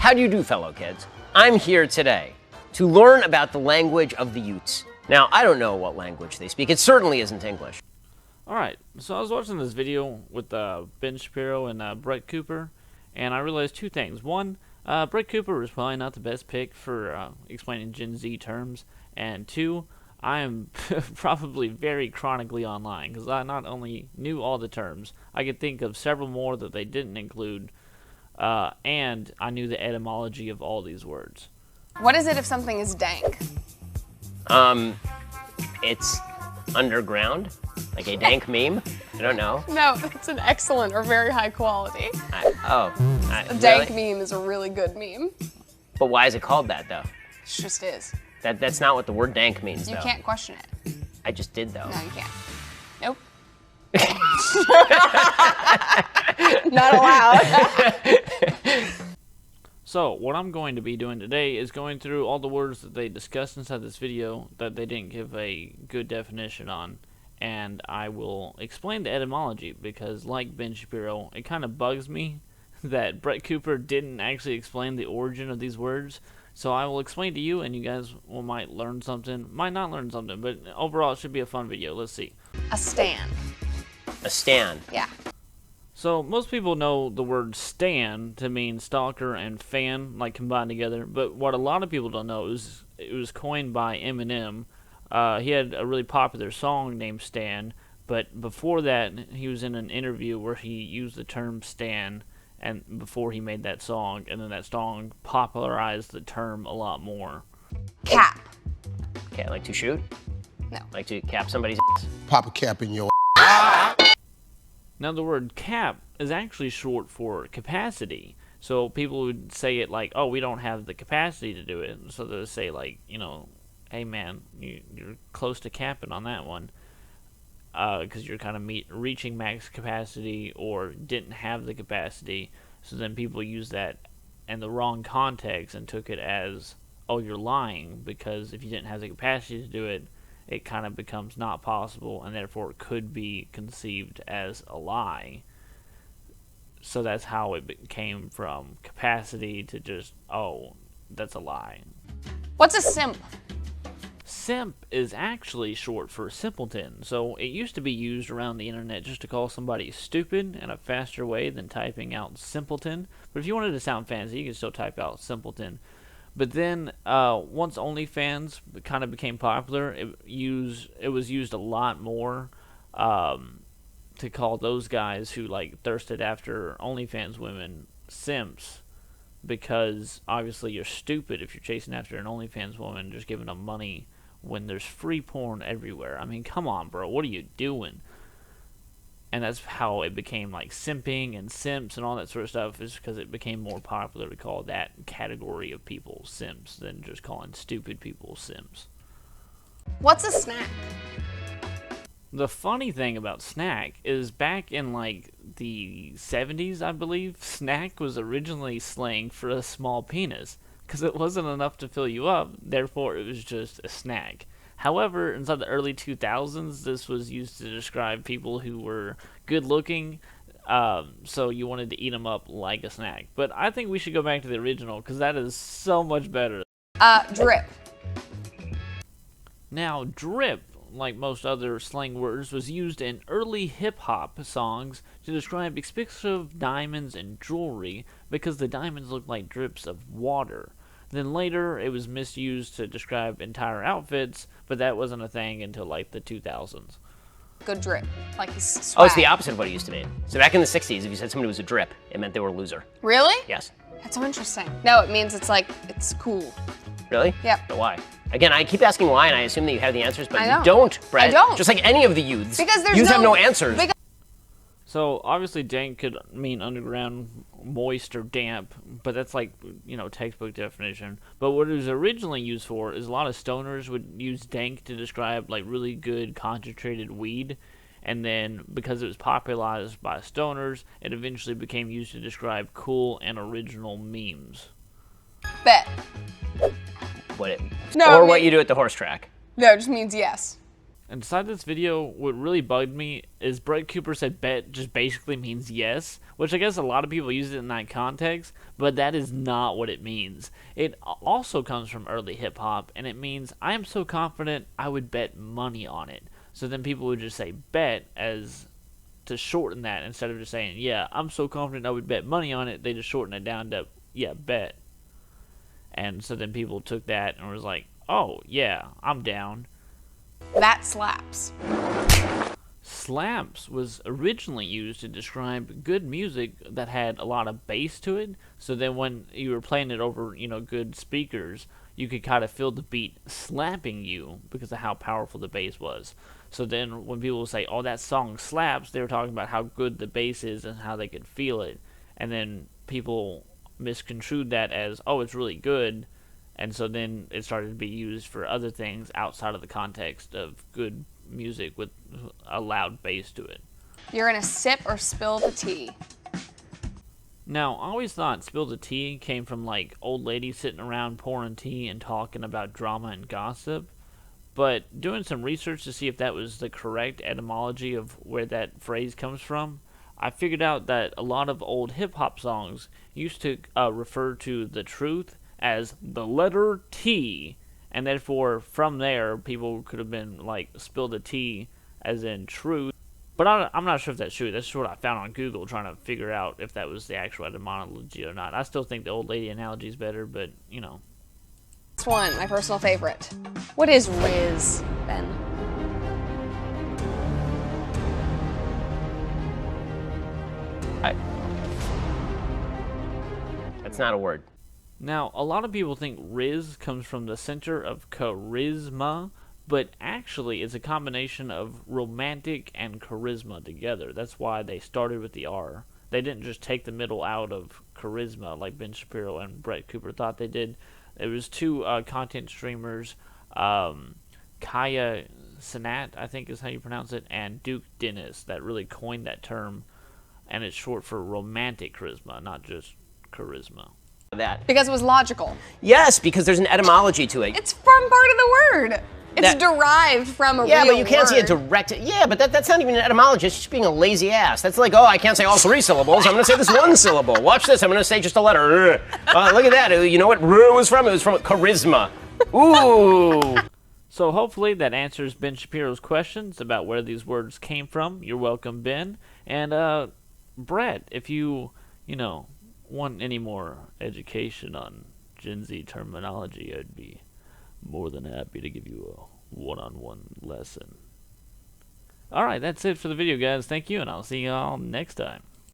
How do you do, fellow kids? I'm here today to learn about the language of the Utes. Now, I don't know what language they speak. It certainly isn't English. Alright, so I was watching this video with Ben Shapiro and Brett Cooper, and I realized two things. One, Brett Cooper was probably not the best pick for explaining Gen Z terms, and two, I am probably very chronically online, because I not only knew all the terms, I could think of several more that they didn't include, and I knew the etymology of all these words. What is it if something is dank? It's underground, like a dank meme. I don't know. No, that's an excellent or very high quality. A Really? dank meme is a really good meme. But why is it called that, though? It just is. That's not what the word dank means, You though. can't question it. I just did, though. No, you can't. Nope. Not allowed. So, what I'm going to be doing today is going through all the words that they discussed inside this video that they didn't give a good definition on, and I will explain the etymology, because like Ben Shapiro, it kind of bugs me that Brett Cooper didn't actually explain the origin of these words. So I will explain to you, and you guys might learn something, might not learn something, but overall it should be a fun video. Let's see. A stan. A stan. Yeah. So most people know the word stan to mean stalker and fan, like combined together. But what a lot of people don't know is it was coined by Eminem. He had a really popular song named Stan, but before that he was in an interview where he used the term stan, and before he made that song, and then that song popularized the term a lot more. Cap. Okay, like to shoot? No. Like to cap somebody's ass? Pop a cap in your Now the word cap is actually short for capacity. So people would say it like, oh, we don't have the capacity to do it. So they'll say like, you know, hey man, you're close to capping on that one. Because you're kind of reaching max capacity or didn't have the capacity. So then people use that in the wrong context and took it as, oh, you're lying, because if you didn't have the capacity to do it, it kind of becomes not possible, and therefore it could be conceived as a lie. So that's how it came from capacity to just, oh, that's a lie. What's a simp? Simp is actually short for simpleton, so it used to be used around the internet just to call somebody stupid in a faster way than typing out simpleton. But if you wanted to sound fancy, you could still type out simpleton. But then, once OnlyFans kind of became popular, it was used a lot more to call those guys who like thirsted after OnlyFans women simps, because obviously you're stupid if you're chasing after an OnlyFans woman and just giving them money when there's free porn everywhere. I mean, come on, bro, what are you doing? And that's how it became like simping and simps and all that sort of stuff, is because it became more popular to call that category of people simps than just calling stupid people simps. What's a snack? The funny thing about snack is back in like the 70s, I believe, snack was originally slang for a small penis, because it wasn't enough to fill you up, therefore it was just a snack. However, inside the early 2000s, this was used to describe people who were good-looking, so you wanted to eat them up like a snack. But I think we should go back to the original, because that is so much better. Drip. Now, drip, like most other slang words, was used in early hip-hop songs to describe expensive diamonds and jewelry, because the diamonds looked like drips of water. Then later, it was misused to describe entire outfits, but that wasn't a thing until like the 2000s. Good drip. Like he's swag. Oh, it's the opposite of what it used to be. So back in the 60s, if you said somebody was a drip, it meant they were a loser. Really? Yes. That's so interesting. No, it means it's like, it's cool. Really? Yep. But why? Again, I keep asking why, and I assume that you have the answers, but I know. you don't, Brett. I don't. Just like any of the youths. Because there's youths have no answers. So, obviously, dank could mean underground, moist, or damp, but that's like, you know, textbook definition. But what it was originally used for is a lot of stoners would use dank to describe, like, really good concentrated weed. And then, because it was popularized by stoners, it eventually became used to describe cool and original memes. Bet. What it, No, or I mean- what you do at the horse track. No, it just means yes. Inside this video, what really bugged me is Brett Cooper said bet just basically means yes, which I guess a lot of people use it in that context, but that is not what it means. It also comes from early hip-hop, and it means I am so confident I would bet money on it. So then people would just say bet as to shorten that instead of just saying, yeah, I'm so confident I would bet money on it, they just shorten it down to, yeah, bet. And so then people took that and was like, oh, yeah, I'm down. That slaps. Slaps was originally used to describe good music that had a lot of bass to it. So then when you were playing it over, good speakers, you could kind of feel the beat slapping you because of how powerful the bass was. So then when people say, oh, that song slaps, they were talking about how good the bass is and how they could feel it. And then people misconstrued that as, oh, it's really good. And so then it started to be used for other things outside of the context of good music with a loud bass to it. You're gonna sip or spill the tea. Now, I always thought spill the tea came from like old ladies sitting around pouring tea and talking about drama and gossip. But doing some research to see if that was the correct etymology of where that phrase comes from, I figured out that a lot of old hip-hop songs used to refer to the truth as the letter T, and therefore from there people could have been like spill the tea as in truth. But I'm not sure if that's true. That's just what I found on Google trying to figure out if that was the actual etymology or not. I still think the old lady analogy is better, but Next one, my personal favorite. What is Riz, Ben? That's not a word. Now, a lot of people think Riz comes from the center of charisma, but actually it's a combination of romantic and charisma together. That's why they started with the R. They didn't just take the middle out of charisma like Ben Shapiro and Brett Cooper thought they did. There was two content streamers, Kaya Sanat, I think is how you pronounce it, and Duke Dennis that really coined that term, and it's short for romantic charisma, not just charisma. That. Because it was logical. Yes, because there's an etymology to it. It's from part of the word. It's derived from a real word. Yeah, but you can't see a direct... Yeah, but that's not even an etymology. It's just being a lazy ass. That's like, oh, I can't say all 3 syllables. I'm going to say this 1 syllable. Watch this. I'm going to say just a letter. Look at that. You know what R was from? It was from charisma. Ooh. So hopefully that answers Ben Shapiro's questions about where these words came from. You're welcome, Ben. And, Brett, if you want any more education on Gen Z terminology, I'd be more than happy to give you a one-on-one lesson. Alright, that's it for the video, guys. Thank you, and I'll see you all next time.